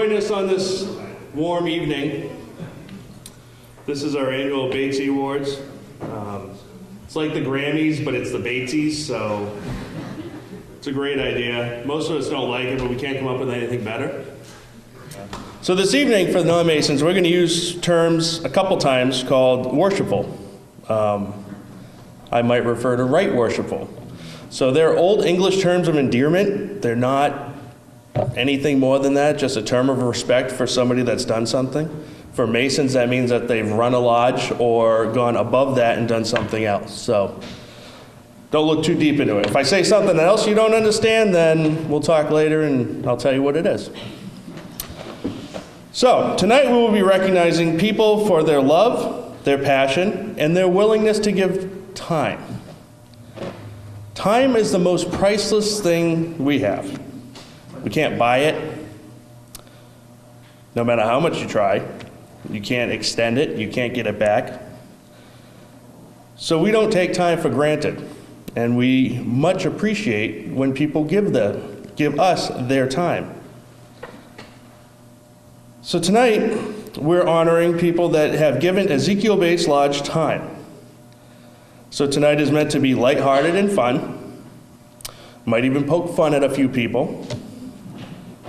join us on this warm evening. This is our annual Batsies Awards. It's like the Grammys, but it's the Batsies, so it's a great idea. Most of us don't like it, but we can't come up with anything better. So this evening for the non-Masons, we're going to use terms a couple times called worshipful. I might refer to right worshipful. So they're old English terms of endearment. They're not anything more than that, just a term of respect for somebody that's done something. For Masons, that means that they've run a lodge or gone above that and done something else. So don't look too deep into it. If I say something else you don't understand, then we'll talk later and I'll tell you what it is. So tonight we will be recognizing people for their love, their passion, and their willingness to give time. Time is the most priceless thing we have. We can't buy it, no matter how much you try. You can't extend it, you can't get it back. So we don't take time for granted, and we much appreciate when people give us their time. So tonight, we're honoring people that have given Ezekiel Bates Lodge time. So tonight is meant to be lighthearted and fun. Might even poke fun at a few people.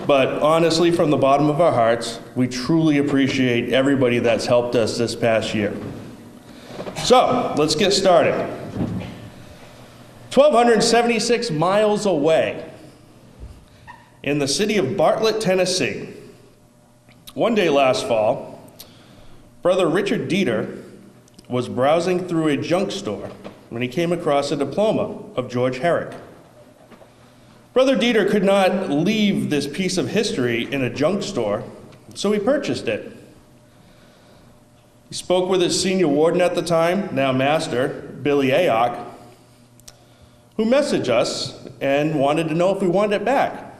But honestly, from the bottom of our hearts, we truly appreciate everybody that's helped us this past year. So, let's get started. 1,276 miles away, in the city of Bartlett, Tennessee, one day last fall, Brother Richard Dieter was browsing through a junk store when he came across a diploma of George Herrick. Brother Dieter could not leave this piece of history in a junk store, so he purchased it. He spoke with his senior warden at the time, now master, Billy Ayock, who messaged us and wanted to know if we wanted it back.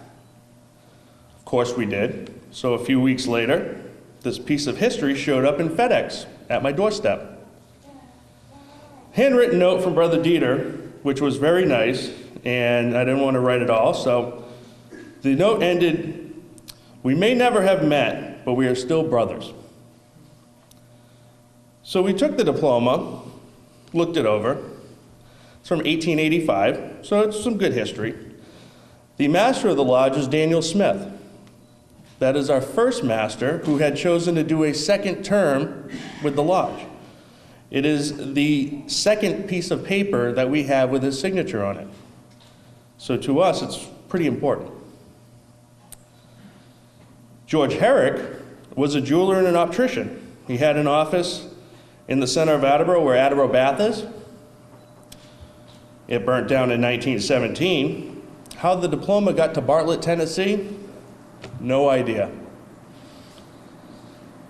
Of course we did. So a few weeks later, this piece of history showed up in FedEx at my doorstep. Handwritten note from Brother Dieter, which was very nice, and I didn't want to write it all, so the note ended, "We may never have met, but we are still brothers." So we took the diploma, looked it over. It's from 1885, so it's some good history. The master of the lodge is Daniel Smith. That is our first master who had chosen to do a second term with the lodge. It is the second piece of paper that we have with his signature on it. So to us, it's pretty important. George Herrick was a jeweler and an optician. He had an office in the center of Attleboro where Attleboro Bath is. It burnt down in 1917. How the diploma got to Bartlett, Tennessee, no idea.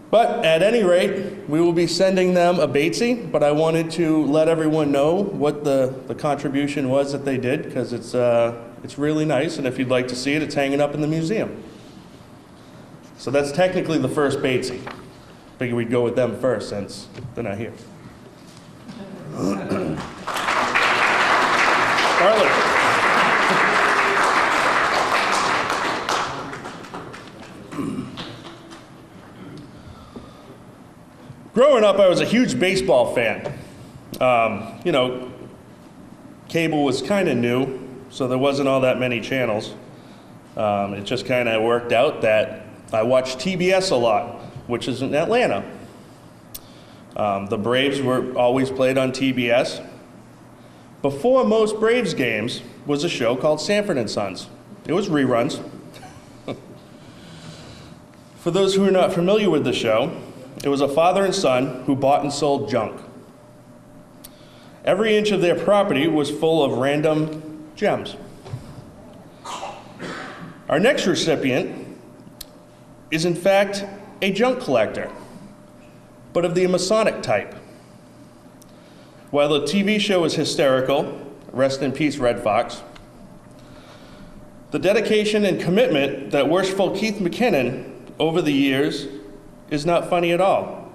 But at any rate, we will be sending them a Batesie, but I wanted to let everyone know what the contribution was that they did, because it's really nice, and if you'd like to see it, it's hanging up in the museum. So that's technically the first Batesie. Figured we'd go with them first since they're not here. Bartlett. Growing up, I was a huge baseball fan. Cable was kind of new, so there wasn't all that many channels. It just kind of worked out that I watched TBS a lot, which is in Atlanta. The Braves were always played on TBS. Before most Braves games was a show called Sanford and Sons. It was reruns. For those who are not familiar with the show, it was a father and son who bought and sold junk. Every inch of their property was full of random gems. Our next recipient is in fact a junk collector, but of the Masonic type. While the TV show is hysterical, rest in peace, Red Fox, the dedication and commitment that worshipful Keith McKinnon over the years is not funny at all.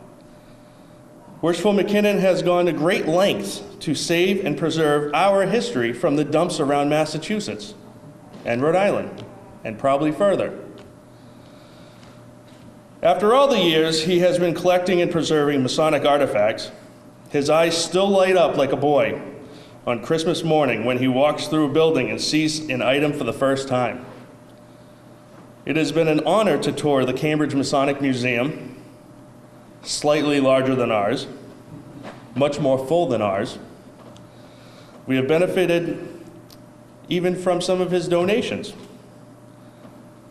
Worshipful McKinnon has gone to great lengths to save and preserve our history from the dumps around Massachusetts and Rhode Island, and probably further. After all the years he has been collecting and preserving Masonic artifacts, his eyes still light up like a boy on Christmas morning when he walks through a building and sees an item for the first time. It has been an honor to tour the Cambridge Masonic Museum, slightly larger than ours, much more full than ours. We have benefited even from some of his donations.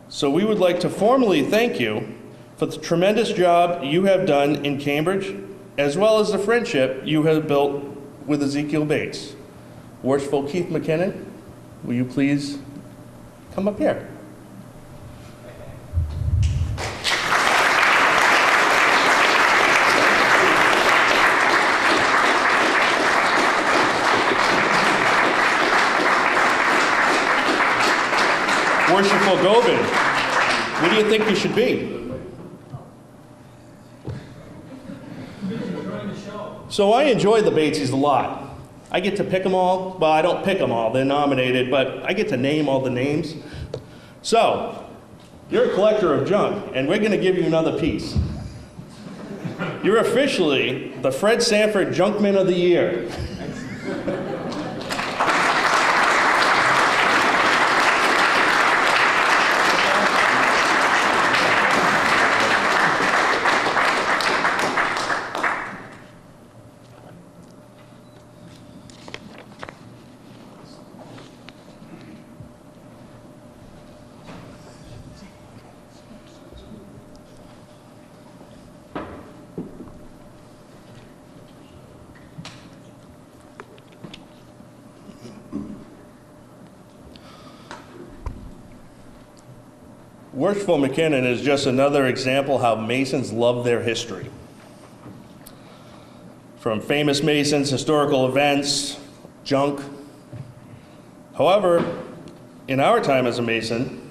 So we would like to formally thank you for the tremendous job you have done in Cambridge, as well as the friendship you have built with Ezekiel Bates. Worshipful Keith McKinnon, will you please come up here? Worshipful Govind, what do you think you should be? So I enjoy the Batsies a lot. I get to pick them all. Well, I don't pick them all, they're nominated, but I get to name all the names. So, you're a collector of junk, and we're going to give you another piece. You're officially the Fred Sanford Junkman of the Year. Worshipful McKinnon is just another example how Masons love their history. From famous Masons, historical events, junk. However, in our time as a Mason,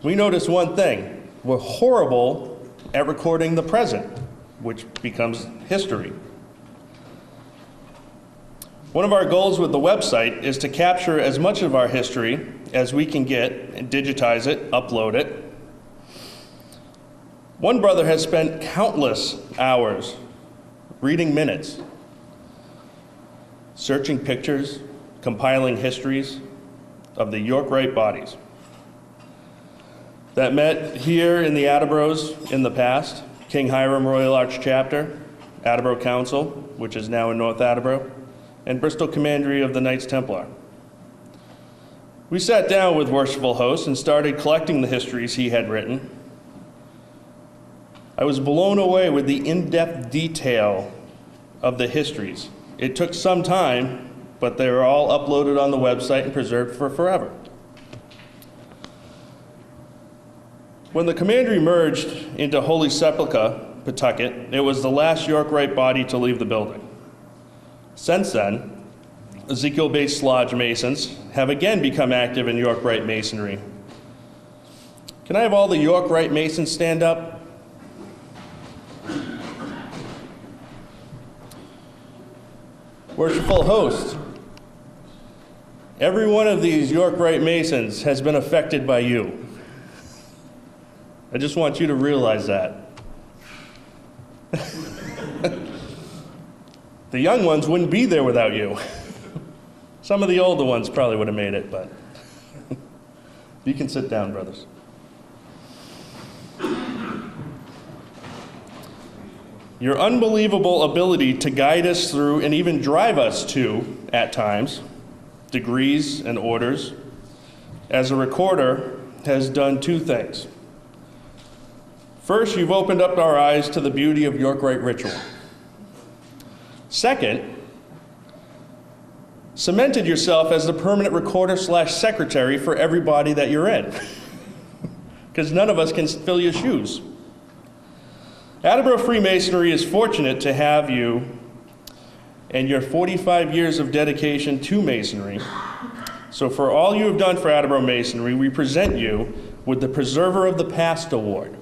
we noticed one thing. We're horrible at recording the present, which becomes history. One of our goals with the website is to capture as much of our history as we can get and digitize it, upload it. One brother has spent countless hours reading minutes, searching pictures, compiling histories of the York Rite bodies that met here in the Attleboro's in the past, King Hiram Royal Arch Chapter, Attleboro Council, which is now in North Attleboro, and Bristol Commandery of the Knights Templar. We sat down with Worshipful Host and started collecting the histories he had written. I was blown away with the in-depth detail of the histories. It took some time, but they were all uploaded on the website and preserved for forever. When the commandery merged into Holy Sepulchre, Pawtucket, it was the last York Rite body to leave the building. Since then, Ezekiel Bates Lodge Masons have again become active in York Rite Masonry. Can I have all the York Rite Masons stand up? Worshipful Host, every one of these York Rite Masons has been affected by you. I just want you to realize that. The young ones wouldn't be there without you. Some of the older ones probably would have made it, but you can sit down, brothers. Your unbelievable ability to guide us through and even drive us to, at times, degrees and orders, as a recorder, has done two things. First, you've opened up our eyes to the beauty of York Rite ritual. Second, cemented yourself as the permanent recorder/secretary for everybody that you're in. Because none of us can fill your shoes. Attleboro Freemasonry is fortunate to have you and your 45 years of dedication to Masonry. So for all you have done for Attleboro Masonry, we present you with the Preserver of the Past Award.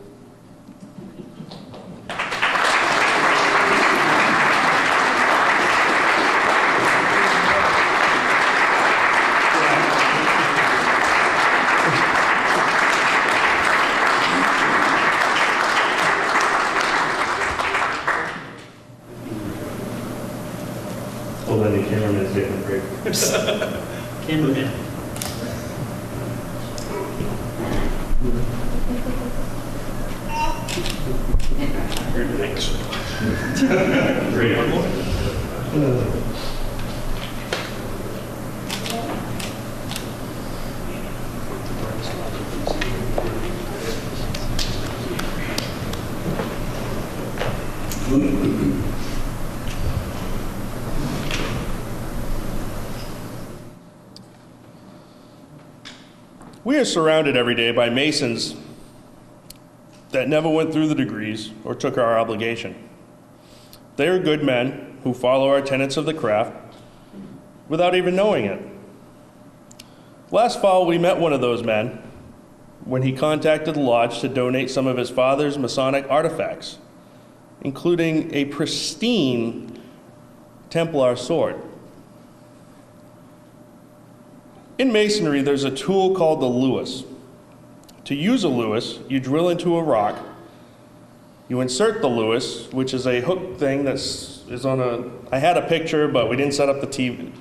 cameraman's taking a break. Cameraman. Thanks. Great. We are surrounded every day by Masons that never went through the degrees or took our obligation. They are good men who follow our tenets of the craft without even knowing it. Last fall, we met one of those men when he contacted the lodge to donate some of his father's Masonic artifacts, including a pristine Templar sword. In Masonry, there's a tool called the Lewis. To use a Lewis, you drill into a rock, you insert the Lewis, which is a hook thing that's on a, I had a picture, but we didn't set up the TV.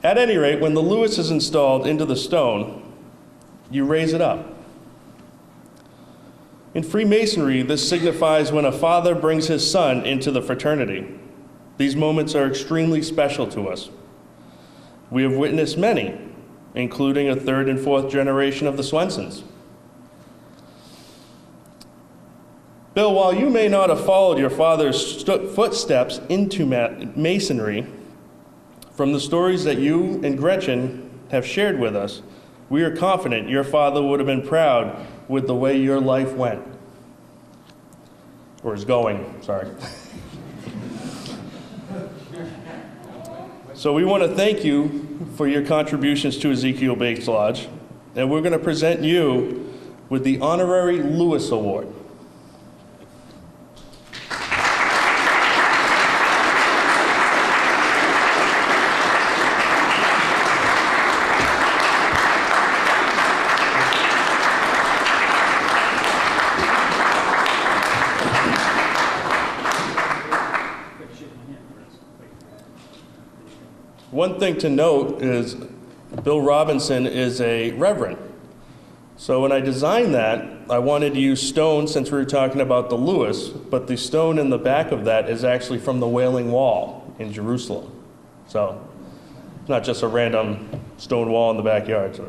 At any rate, when the Lewis is installed into the stone, you raise it up. In Freemasonry, this signifies when a father brings his son into the fraternity. These moments are extremely special to us. We have witnessed many, including a third and fourth generation of the Swensons. Bill, while you may not have followed your father's footsteps into Masonry, from the stories that you and Gretchen have shared with us, we are confident your father would have been proud with the way your life went. Or is going, sorry. So we want to thank you for your contributions to Ezekiel Bates Lodge, and we're going to present you with the Honorary Lewis Award. One thing to note is Bill Robinson is a reverend. So when I designed that, I wanted to use stone since we were talking about the Lewis, but the stone in the back of that is actually from the Wailing Wall in Jerusalem. So it's not just a random stone wall in the backyard.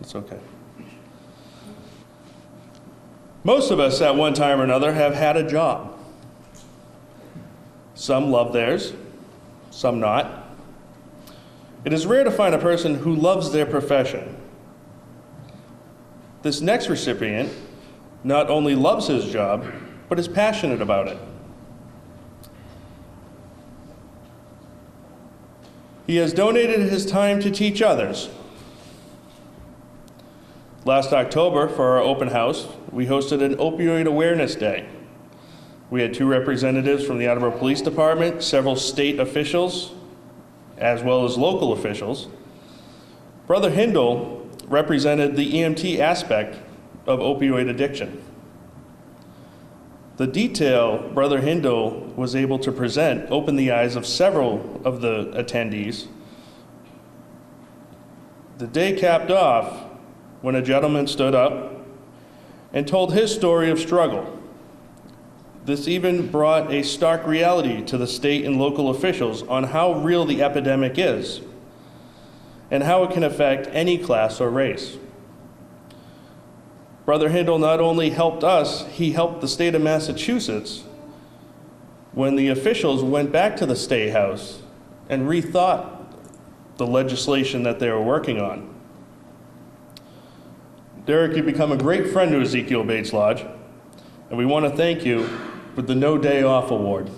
It's okay. Most of us at one time or another have had a job. Some love theirs, some not. It is rare to find a person who loves their profession. This next recipient not only loves his job, but is passionate about it. He has donated his time to teach others. Last October, for our open house, we hosted an opioid awareness day. We had 2 representatives from the Attleboro Police Department, several state officials, as well as local officials. Brother Hindle represented the EMT aspect of opioid addiction. The detail Brother Hindle was able to present opened the eyes of several of the attendees. The day capped off when a gentleman stood up and told his story of struggle. This even brought a stark reality to the state and local officials on how real the epidemic is and how it can affect any class or race. Brother Hindle not only helped us, he helped the state of Massachusetts when the officials went back to the State House and rethought the legislation that they were working on. Derek, you've become a great friend to Ezekiel Bates Lodge, and we want to thank you with the No Day Off Award.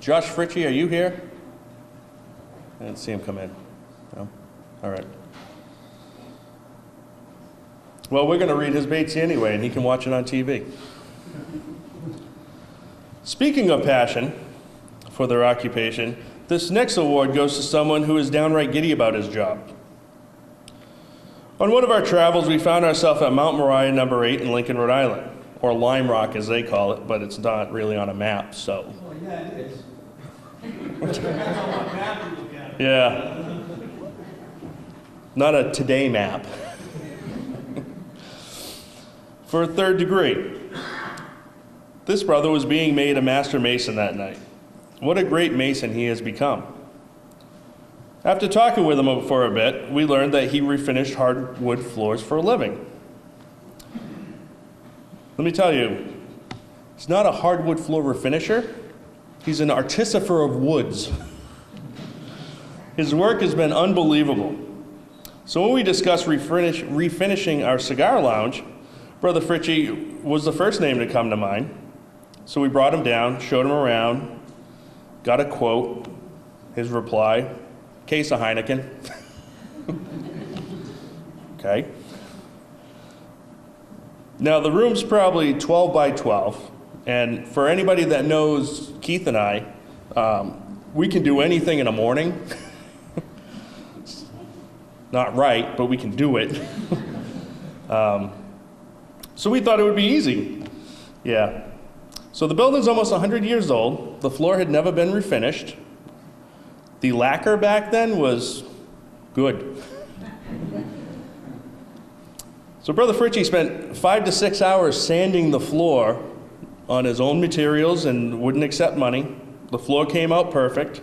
Josh Fritchie, are you here? I didn't see him come in. No? All right. Well, we're going to read his Bates anyway, and he can watch it on TV. Speaking of passion for their occupation, this next award goes to someone who is downright giddy about his job. On one of our travels, we found ourselves at Mount Moriah No. 8 in Lincoln, Rhode Island, or Lime Rock as they call it, but it's not really on a map, so. Oh, yeah, it is. Yeah. Not a today map. For a third degree. This brother was being made a master mason that night. What a great mason he has become. After talking with him for a bit, we learned that he refinished hardwood floors for a living. Let me tell you, he's not a hardwood floor refinisher. He's an artificer of woods. His work has been unbelievable. So when we discussed refinishing our cigar lounge, Brother Fritchie was the first name to come to mind. So we brought him down, showed him around, got a quote, his reply, case of Heineken. Okay. Now the room's probably 12 by 12, and for anybody that knows Keith and I, we can do anything in the morning. Not right, but we can do it. So we thought it would be easy. Yeah. So the building's almost 100 years old. The floor had never been refinished. The lacquer back then was good. So Brother Fritchie spent 5 to 6 hours sanding the floor on his own materials and wouldn't accept money. The floor came out perfect.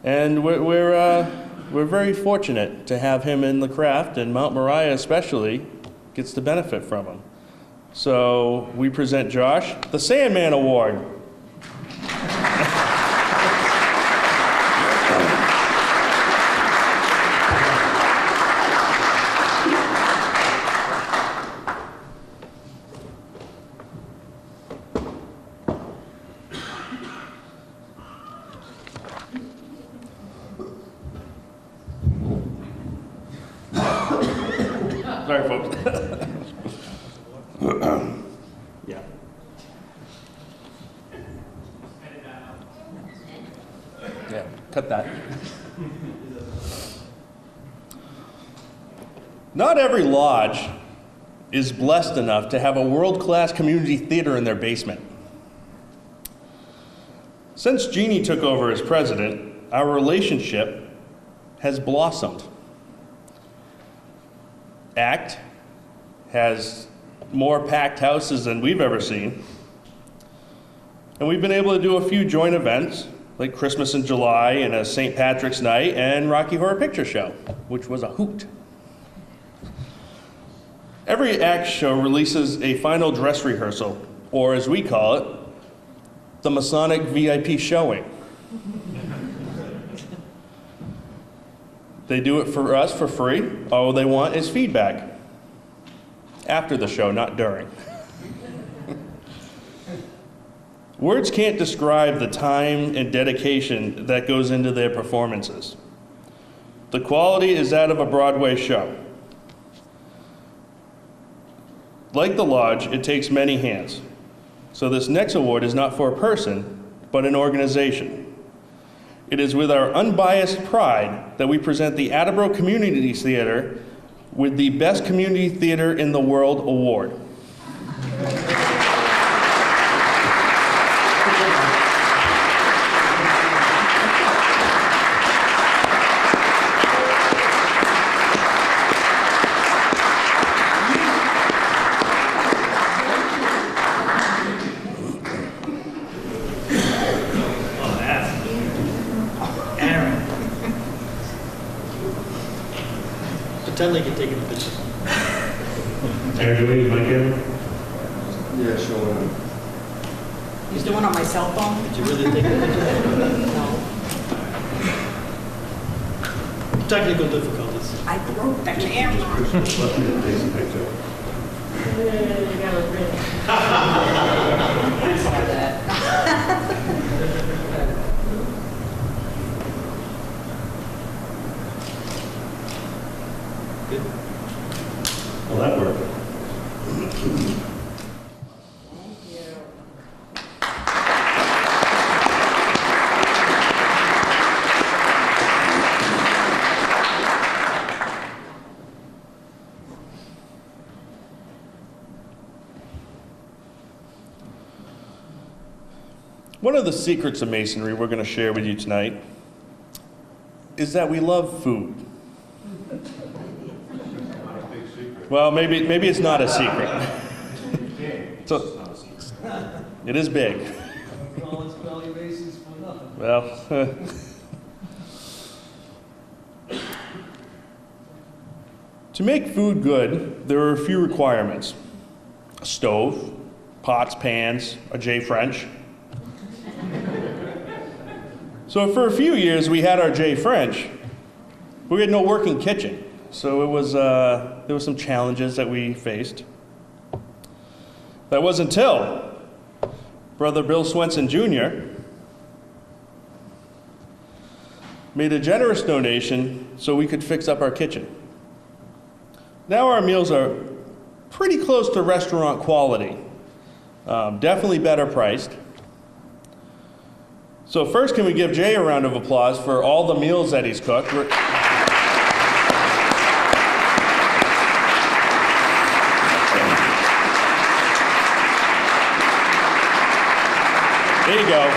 And we're very fortunate to have him in the craft, and Mount Moriah especially gets to benefit from him. So we present Josh the Sandman Award. Sorry, folks. Yeah. Yeah, cut that. Not every lodge is blessed enough to have a world-class community theater in their basement. Since Jeannie took over as president, our relationship has blossomed. ACT has more packed houses than we've ever seen. And we've been able to do a few joint events, like Christmas in July and a St. Patrick's Night and Rocky Horror Picture Show, which was a hoot. Every ACT show releases a final dress rehearsal, or as we call it, the Masonic VIP showing. They do it for us for free. All they want is feedback. After the show, not during. Words can't describe the time and dedication that goes into their performances. The quality is that of a Broadway show. Like the Lodge, it takes many hands. So this next award is not for a person, but an organization. It is with our unbiased pride that we present the Attleboro Community Theater with the Best Community Theater in the World Award. Pretend like you're taking a picture. Aaron, do we use my camera? Yeah, sure. He's doing on my cell phone? Did you really take a picture? No. Technical difficulties. I broke the camera. Let me take some picture. You gotta really. I saw that. One of the secrets of masonry we're going to share with you tonight is that we love food. Well, maybe it's not a secret. So, it is big. Well, to make food good, there are a few requirements. A stove, pots, pans, a J French. So for a few years we had our J French, but we had no working kitchen. So it was, there were some challenges that we faced. That was until Brother Bill Swenson Jr. made a generous donation so we could fix up our kitchen. Now our meals are pretty close to restaurant quality, definitely better priced. So first, can we give Jay a round of applause for all the meals that he's cooked? There you go.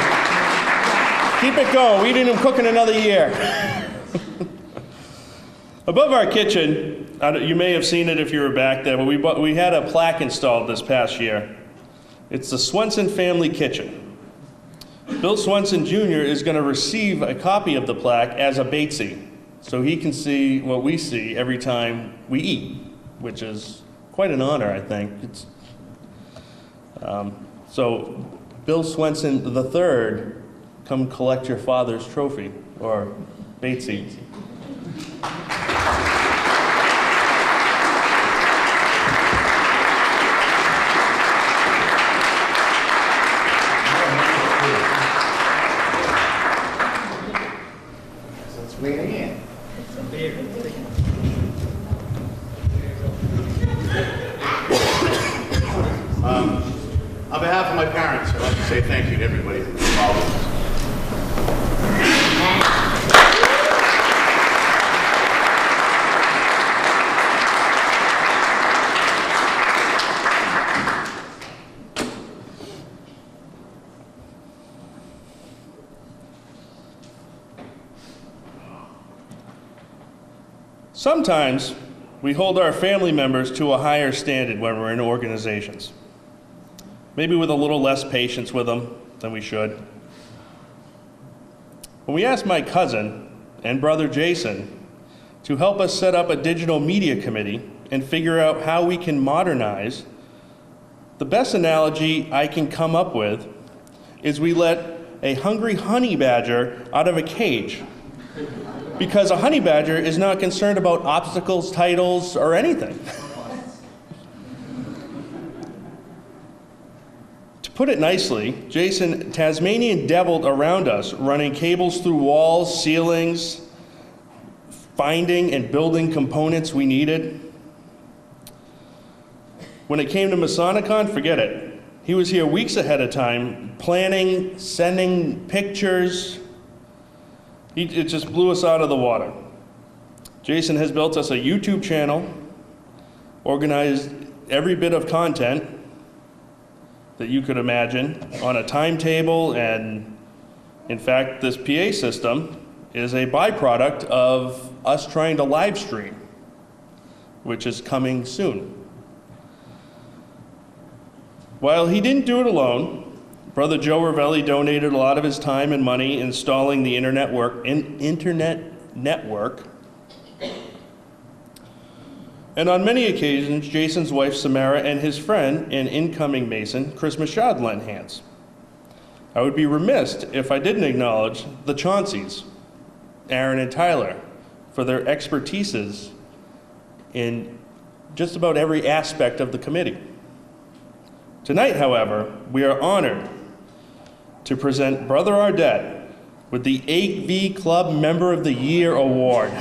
Keep it going. We need him cooking another year. Above our kitchen, you may have seen it if you were back there, but we had a plaque installed this past year. It's the Swenson Family Kitchen. Bill Swenson Jr. is going to receive a copy of the plaque as a Batesy, so he can see what we see every time we eat, which is quite an honor, I think. So Bill Swenson III, come collect your father's trophy, or Batesy. On behalf of my parents, I'd like to say thank you to everybody who's involved in this. Sometimes we hold our family members to a higher standard when we're in organizations. Maybe with a little less patience with them than we should. When we asked my cousin and brother Jason to help us set up a digital media committee and figure out how we can modernize, the best analogy I can come up with is we let a hungry honey badger out of a cage, because a honey badger is not concerned about obstacles, titles, or anything. To put it nicely, Jason Tasmanian deviled around us, running cables through walls, ceilings, finding and building components we needed. When it came to Masonicon, forget it. He was here weeks ahead of time, planning, sending pictures. It just blew us out of the water. Jason has built us a YouTube channel, organized every bit of content that you could imagine on a timetable, and in fact, this PA system is a byproduct of us trying to live stream, which is coming soon. While he didn't do it alone, Brother Joe Ravelli donated a lot of his time and money installing the internet network. And on many occasions, Jason's wife Samara and his friend and incoming Mason, Chris Michaud, lent hands. I would be remiss if I didn't acknowledge the Chaunceys, Aaron and Tyler, for their expertises in just about every aspect of the committee. Tonight, however, we are honored to present Brother Ardette with the AV Club Member of the Year Award.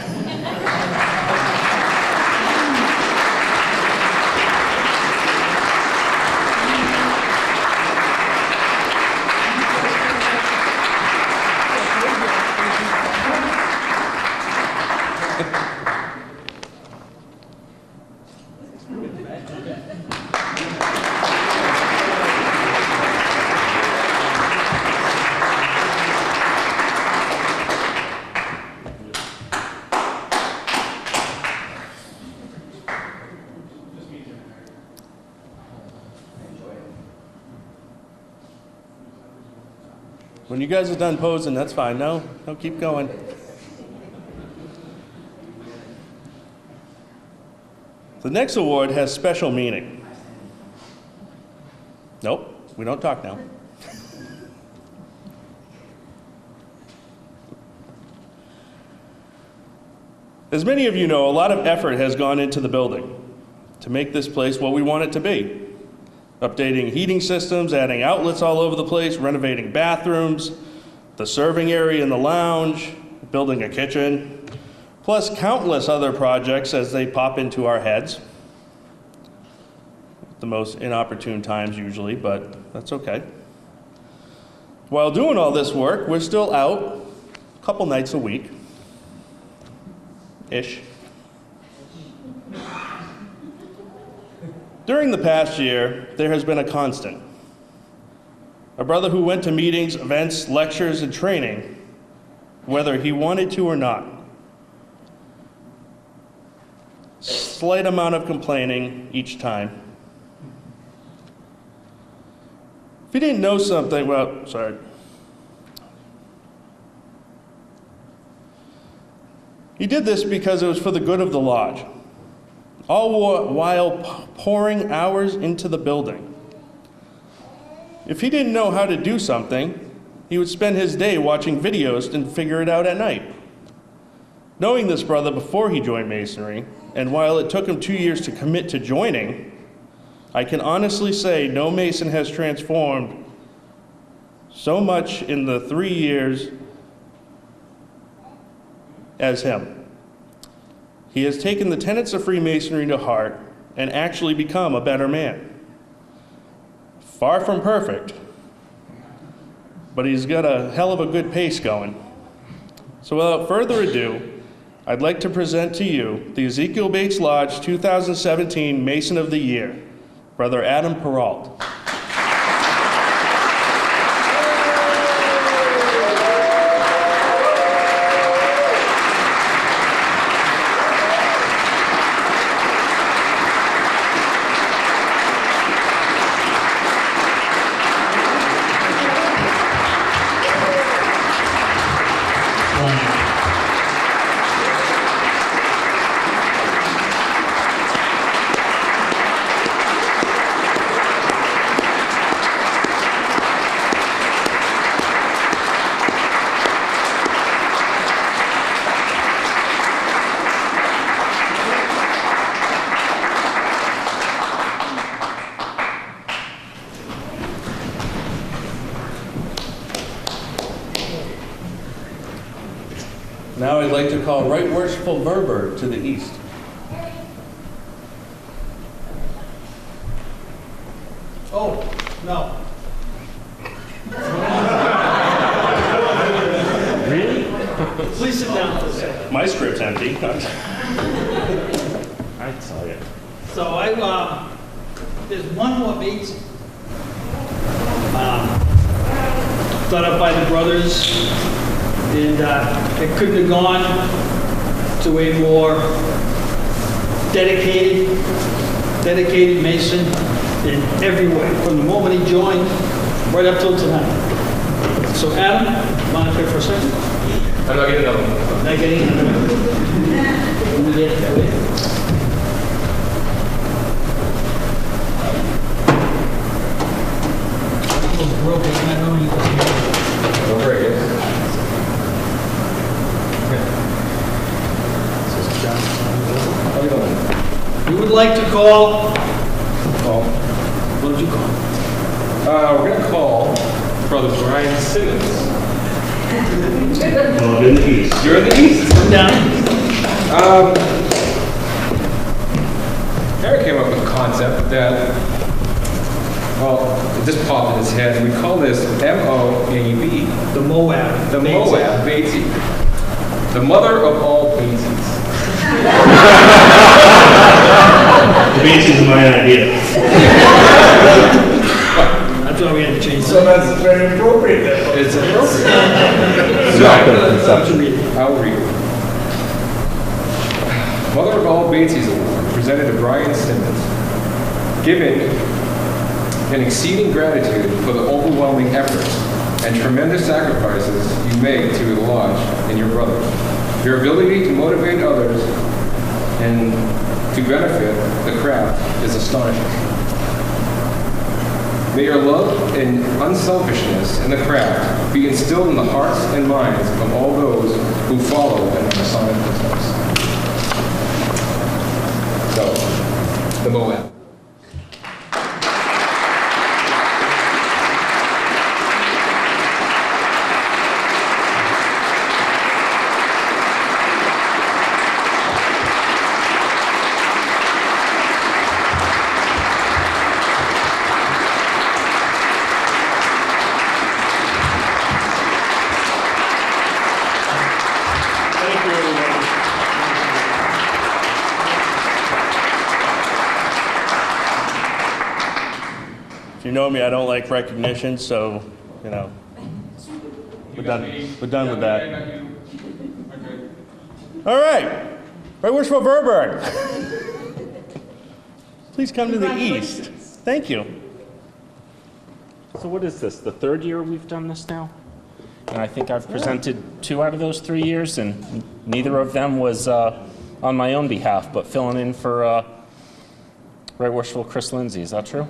When you guys are done posing, that's fine. No, keep going. The next award has special meaning. Nope, we don't talk now. As many of you know, a lot of effort has gone into the building to make this place what we want it to be. Updating heating systems, adding outlets all over the place, renovating bathrooms, the serving area in the lounge, building a kitchen, plus countless other projects as they pop into our heads. The most inopportune times usually, but that's okay. While doing all this work, we're still out a couple nights a week. Ish. During the past year, there has been a constant. A brother who went to meetings, events, lectures, and training, whether he wanted to or not. Slight amount of complaining each time. If you didn't know something, well, sorry. He did this because it was for the good of the lodge, all while pouring hours into the building. If he didn't know how to do something, he would spend his day watching videos and figure it out at night. Knowing this brother before he joined Masonry, and while it took him 2 years to commit to joining, I can honestly say no Mason has transformed so much in the 3 years as him. He has taken the tenets of Freemasonry to heart and actually become a better man. Far from perfect, but he's got a hell of a good pace going. So without further ado, I'd like to present to you the Ezekiel Bates Lodge 2017 Mason of the Year, Brother Adam Peralt. Now I'd like to call Right Worshipful Verber to the east. Oh, no. Really? Please sit down for a second. My script's empty. I tell you. So there's one more Bates thought up by the brothers, and it couldn't have gone to a more dedicated Mason in every way, from the moment he joined right up till tonight. So Adam, mind if I for a second? I'm not getting another one. Not getting another one. Let me get that way. Broken, I know you can. Don't break it. How you doing? You would like to call, Oh, what did you call? we're gonna call Brother Brian Simmons. Well, in the east. You're in the east. Come down. Eric came up with a concept that, well, it just popped in his head. We call this MOAB, The Moab. the Moab Batsies, the mother of all Batsies. The Batsies is my idea. I thought we had to change So that. that's very appropriate then. It's appropriate. I'll read it. Mother of All Batsies Award, presented to Brian Simmons. Given in exceeding gratitude for the overwhelming efforts and tremendous sacrifices you make to the lodge and your brother. Your ability to motivate others and to benefit the craft is astonishing. May your love and unselfishness in the craft be instilled in the hearts and minds of all those who follow in the Masonic footsteps. So, the Moab. You know me, I don't like recognition, so, you know, we're done with that. All right, Right Worshipful Verberg. Please come to the east. Thank you. So what is this, the third year we've done this now? And I think I've presented 2 out of those 3 years, and neither of them was on my own behalf, but filling in for Right Worshipful Chris Lindsay. Is that true?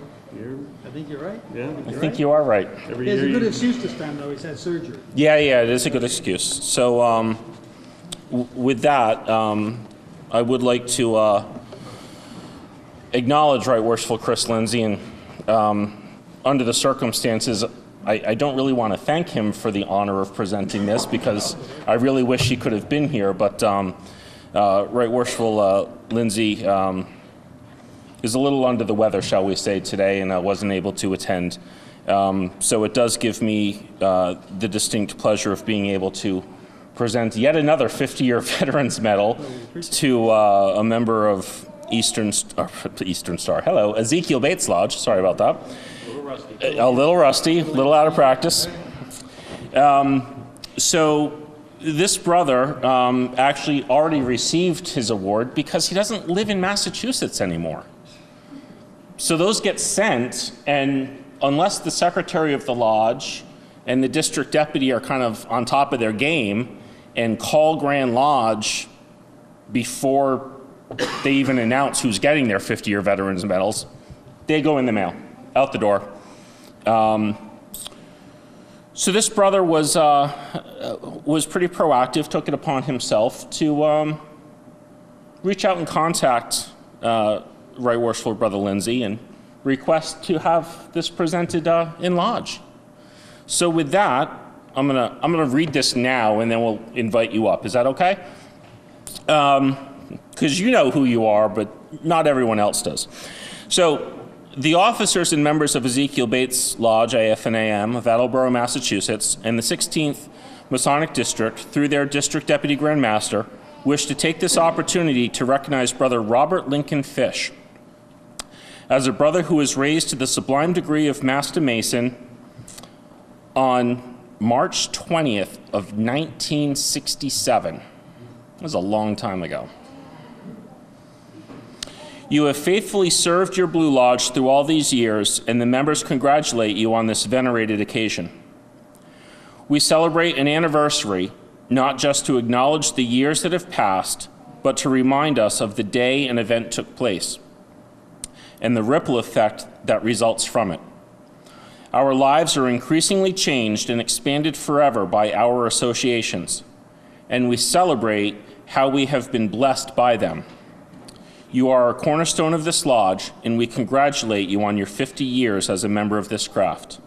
I think you're right. Yeah. I think you are right. Every He has a year good excuse this time, though. He's had surgery. Yeah, it is a good excuse. So with that, I would like to acknowledge Right Worshipful Chris Lindsay, and under the circumstances, I don't really want to thank him for the honor of presenting this, because I really wish he could have been here, but Right Worshipful Lindsay is a little under the weather, shall we say, today, and wasn't able to attend. So it does give me the distinct pleasure of being able to present yet another 50-year Veterans Medal to a member of Eastern Star. Hello, Ezekiel Bates Lodge. Sorry about that. A little rusty, a little out of practice. So this brother actually already received his award because he doesn't live in Massachusetts anymore. So those get sent, and unless the secretary of the lodge and the district deputy are kind of on top of their game and call Grand Lodge before they even announce who's getting their 50-year Veterans Medals, they go in the mail, out the door. So this brother was pretty proactive, took it upon himself to reach out and contact Right Worshipful Brother Lindsay and request to have this presented in Lodge. So with that, I'm gonna read this now, and then we'll invite you up. Is that okay? Because you know who you are, but not everyone else does. So the officers and members of Ezekiel Bates Lodge, AF&AM, of Attleboro, Massachusetts, and the 16th Masonic District, through their District Deputy Grand Master, wish to take this opportunity to recognize Brother Robert Lincoln Fish as a brother who was raised to the sublime degree of Master Mason on March 20th of 1967. That was a long time ago. You have faithfully served your Blue Lodge through all these years, and the members congratulate you on this venerated occasion. We celebrate an anniversary not just to acknowledge the years that have passed, but to remind us of the day an event took place and the ripple effect that results from it. Our lives are increasingly changed and expanded forever by our associations, and we celebrate how we have been blessed by them. You are a cornerstone of this lodge, and we congratulate you on your 50 years as a member of this craft.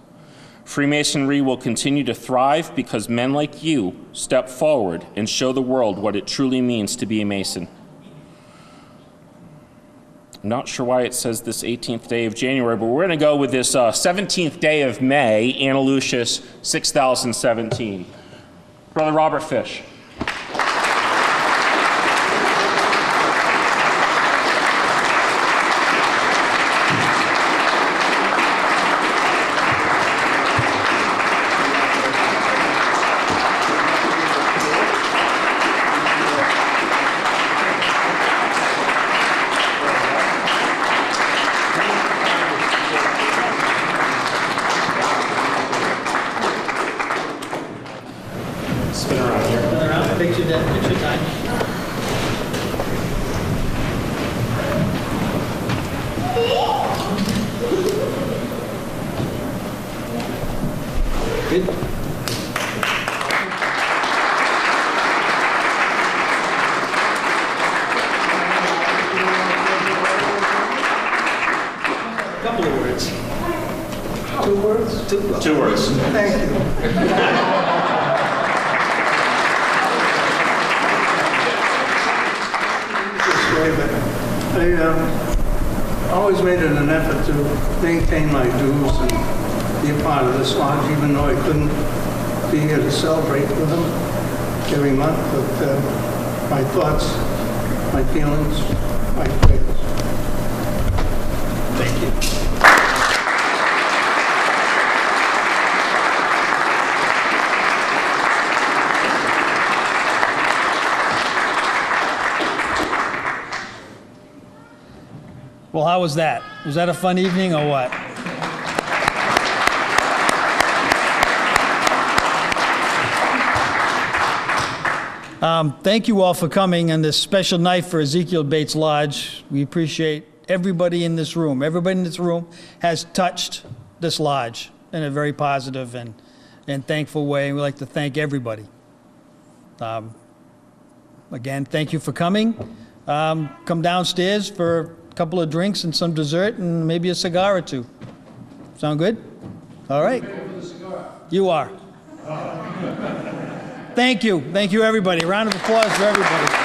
Freemasonry will continue to thrive because men like you step forward and show the world what it truly means to be a Mason. I'm not sure why it says this 18th day of January, but we're going to go with this 17th day of May, Anna Lucius 6017. Brother Robert Fish. Spin around here. Turn around, picture that, picture time. Good. Couple of words. 2 words? 2 words. 2 words. Thank you. This way, but I always made it an effort to maintain my dues and be a part of this lodge, even though I couldn't be here to celebrate with them every month. But my thoughts, my feelings, my prayers. Thank you. Well, how was that? Was that a fun evening or what? Thank you all for coming on this special night for Ezekiel Bates Lodge. We appreciate everybody in this room. Everybody in this room has touched this lodge in a very positive and thankful way. We'd like to thank everybody. Again, thank you for coming. Come downstairs for a couple of drinks and some dessert and maybe a cigar or 2. Sound good? All right. You are. Thank you. Thank you, everybody. A round of applause for everybody.